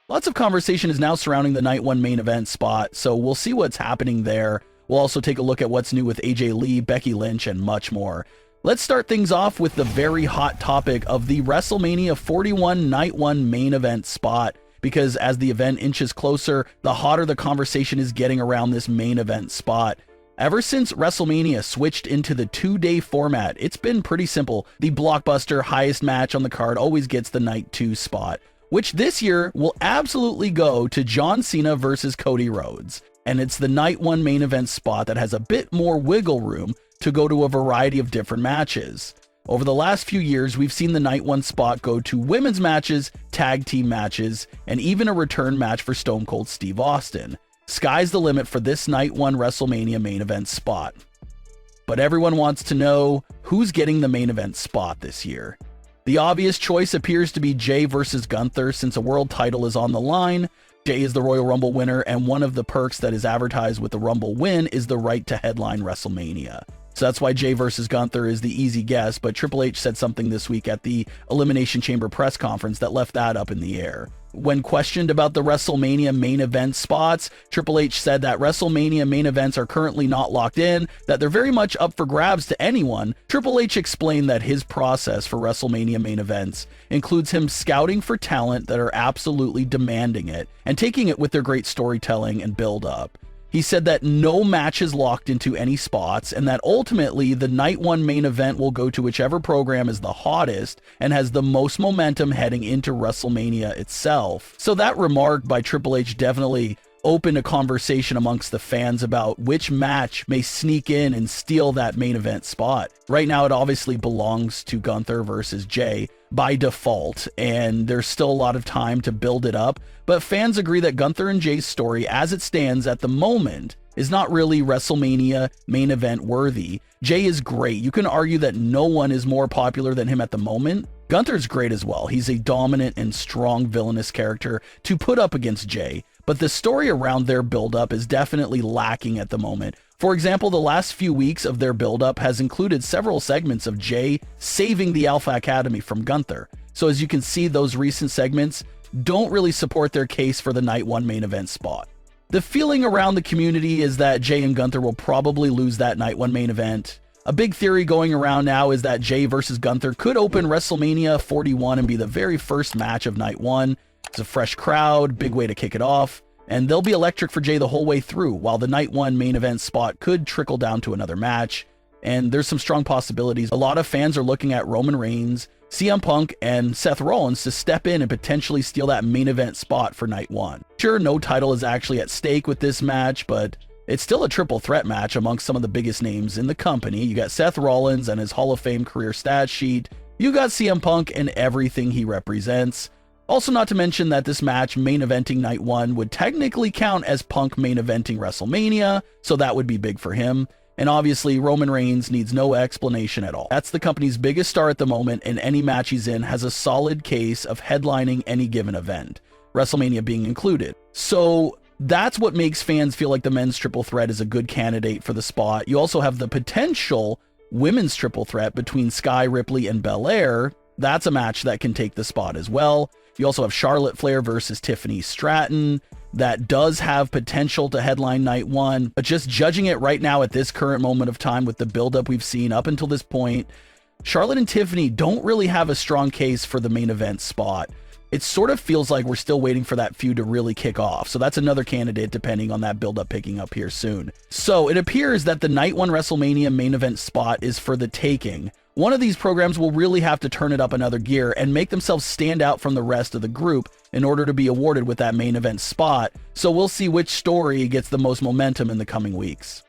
Lots of conversation is now surrounding the Night 1 main event spot, so we'll see what's happening there. We'll also take a look at what's new with AJ Lee, Becky Lynch, and much more. Let's start things off with the very hot topic of the WrestleMania 41 Night 1 main event spot, because as the event inches closer, the hotter the conversation is getting around this main event spot. Ever since WrestleMania switched into the 2-day format, it's been pretty simple. The blockbuster highest match on the card always gets the Night 2 spot, which this year will absolutely go to John Cena versus Cody Rhodes. And it's the Night 1 main event spot that has a bit more wiggle room to go to a variety of different matches. Over the last few years, we've seen the Night 1 spot go to women's matches, tag team matches, and even a return match for Stone Cold Steve Austin. Sky's the limit for this Night 1 WrestleMania main event spot. But everyone wants to know who's getting the main event spot this year. The obvious choice appears to be Jey versus Gunther, since a world title is on the line. Jey is the Royal Rumble winner, and one of the perks that is advertised with the Rumble win is the right to headline WrestleMania. So that's why Jey versus Gunther is the easy guess, but Triple H said something this week at the Elimination Chamber press conference that left that up in the air. When questioned about the WrestleMania main event spots, Triple H said that WrestleMania main events are currently not locked in, that they're very much up for grabs to anyone. Triple H explained that his process for WrestleMania main events includes him scouting for talent that are absolutely demanding it and taking it with their great storytelling and build-up. He said that no match is locked into any spots, and that ultimately the Night 1 main event will go to whichever program is the hottest and has the most momentum heading into WrestleMania itself. So that remark by Triple H definitely opened a conversation amongst the fans about which match may sneak in and steal that main event spot. Right now, it obviously belongs to Gunther versus Jey by default, and there's still a lot of time to build it up, but fans agree that Gunther and Jey's story as it stands at the moment is not really WrestleMania main event worthy. Jey is great. You can argue that no one is more popular than him at the moment. Gunther's great as well. He's a dominant and strong villainous character to put up against Jey, but the story around their build-up is definitely lacking at the moment. For example, the last few weeks of their build-up has included several segments of Jey saving the Alpha Academy from Gunther. So as you can see, those recent segments don't really support their case for the Night 1 main event spot. The feeling around the community is that Jey and Gunther will probably lose that Night 1 main event. A big theory going around now is that Jey versus Gunther could open WrestleMania 41 and be the very first match of Night 1. It's a fresh crowd, big way to kick it off, and they'll be electric for Jey the whole way through, while the Night 1 main event spot could trickle down to another match. And there's some strong possibilities. A lot of fans are looking at Roman Reigns, CM Punk, and Seth Rollins to step in and potentially steal that main event spot for Night 1. Sure, no title is actually at stake with this match, but it's still a triple threat match amongst some of the biggest names in the company. You got Seth Rollins and his Hall of Fame career stat sheet. You got CM Punk and everything he represents. Also, not to mention that this match main eventing Night 1 would technically count as Punk main eventing WrestleMania, so that would be big for him. And obviously, Roman Reigns needs no explanation at all. That's the company's biggest star at the moment, and any match he's in has a solid case of headlining any given event, WrestleMania being included. So that's what makes fans feel like the men's triple threat is a good candidate for the spot. You also have the potential women's triple threat between Sky, Ripley, and Belair. That's a match that can take the spot as well. You also have Charlotte Flair versus Tiffany Stratton. That does have potential to headline Night 1, but just judging it right now at this current moment of time with the buildup we've seen up until this point, Charlotte and Tiffany don't really have a strong case for the main event spot. It sort of feels like we're still waiting for that feud to really kick off. So that's another candidate depending on that buildup picking up here soon. So it appears that the Night 1 WrestleMania main event spot is for the taking. One of these programs will really have to turn it up another gear and make themselves stand out from the rest of the group in order to be awarded with that main event spot. So we'll see which story gets the most momentum in the coming weeks.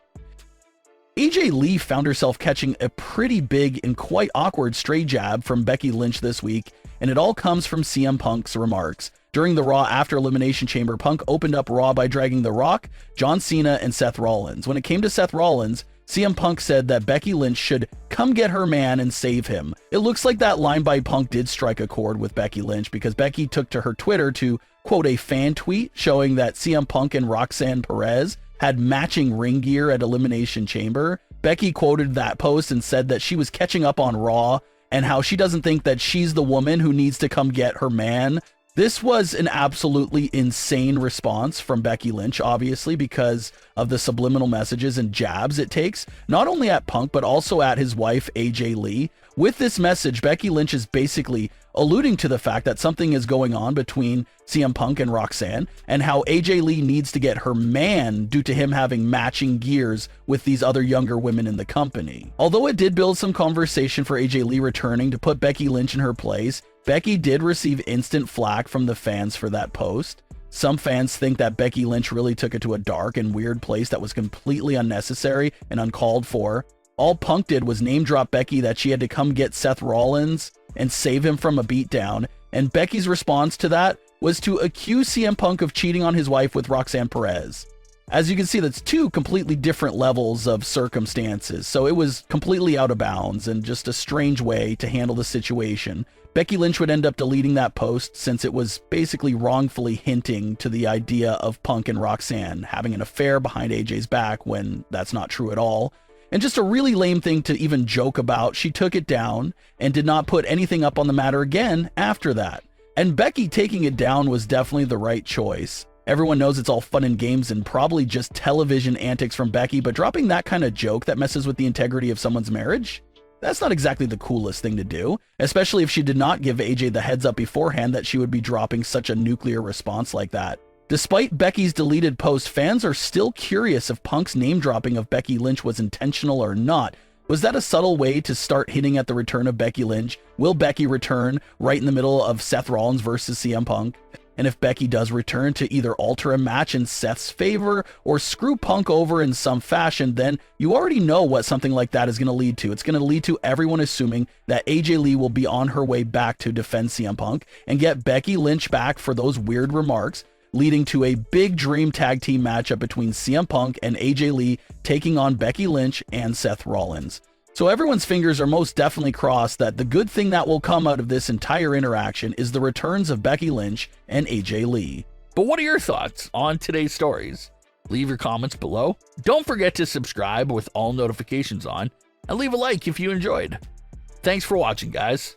AJ Lee found herself catching a pretty big and quite awkward stray jab from Becky Lynch this week, and it all comes from CM Punk's remarks. During the Raw after Elimination Chamber, Punk opened up Raw by dragging The Rock, John Cena, and Seth Rollins. When it came to Seth Rollins, CM Punk said that Becky Lynch should come get her man and save him. It looks like that line by Punk did strike a chord with Becky Lynch, because Becky took to her Twitter to quote a fan tweet showing that CM Punk and Roxanne Perez had matching ring gear at Elimination Chamber. Becky quoted that post and said that she was catching up on Raw and how she doesn't think that she's the woman who needs to come get her man. This was an absolutely insane response from Becky Lynch, obviously, because of the subliminal messages and jabs it takes, not only at Punk, but also at his wife, AJ Lee. With this message, Becky Lynch is basically alluding to the fact that something is going on between CM Punk and Roxanne, and how AJ Lee needs to get her man due to him having matching gears with these other younger women in the company. Although it did build some conversation for AJ Lee returning to put Becky Lynch in her place, Becky did receive instant flack from the fans for that post. Some fans think that Becky Lynch really took it to a dark and weird place that was completely unnecessary and uncalled for. All Punk did was name drop Becky that she had to come get Seth Rollins and save him from a beatdown, and Becky's response to that was to accuse CM Punk of cheating on his wife with Roxanne Perez. As you can see, that's two completely different levels of circumstances, so it was completely out of bounds and just a strange way to handle the situation. Becky Lynch would end up deleting that post since it was basically wrongfully hinting to the idea of Punk and Roxanne having an affair behind AJ's back when that's not true at all. And just a really lame thing to even joke about. She took it down and did not put anything up on the matter again after that. And Becky taking it down was definitely the right choice. Everyone knows it's all fun and games and probably just television antics from Becky, but dropping that kind of joke that messes with the integrity of someone's marriage? That's not exactly the coolest thing to do, especially if she did not give AJ the heads up beforehand that she would be dropping such a nuclear response like that. Despite Becky's deleted post, fans are still curious if Punk's name dropping of Becky Lynch was intentional or not. Was that a subtle way to start hinting at the return of Becky Lynch? Will Becky return right in the middle of Seth Rollins versus CM Punk? And if Becky does return, to either alter a match in Seth's favor or screw Punk over in some fashion, then you already know what something like that is going to lead to. It's going to lead to everyone assuming that AJ Lee will be on her way back to defend CM Punk and get Becky Lynch back for those weird remarks, leading to a big dream tag team matchup between CM Punk and AJ Lee taking on Becky Lynch and Seth Rollins. So everyone's fingers are most definitely crossed that the good thing that will come out of this entire interaction is the returns of Becky Lynch and AJ Lee. But what are your thoughts on today's stories? Leave your comments below. Don't forget to subscribe with all notifications on, and leave a like if you enjoyed. Thanks for watching, guys.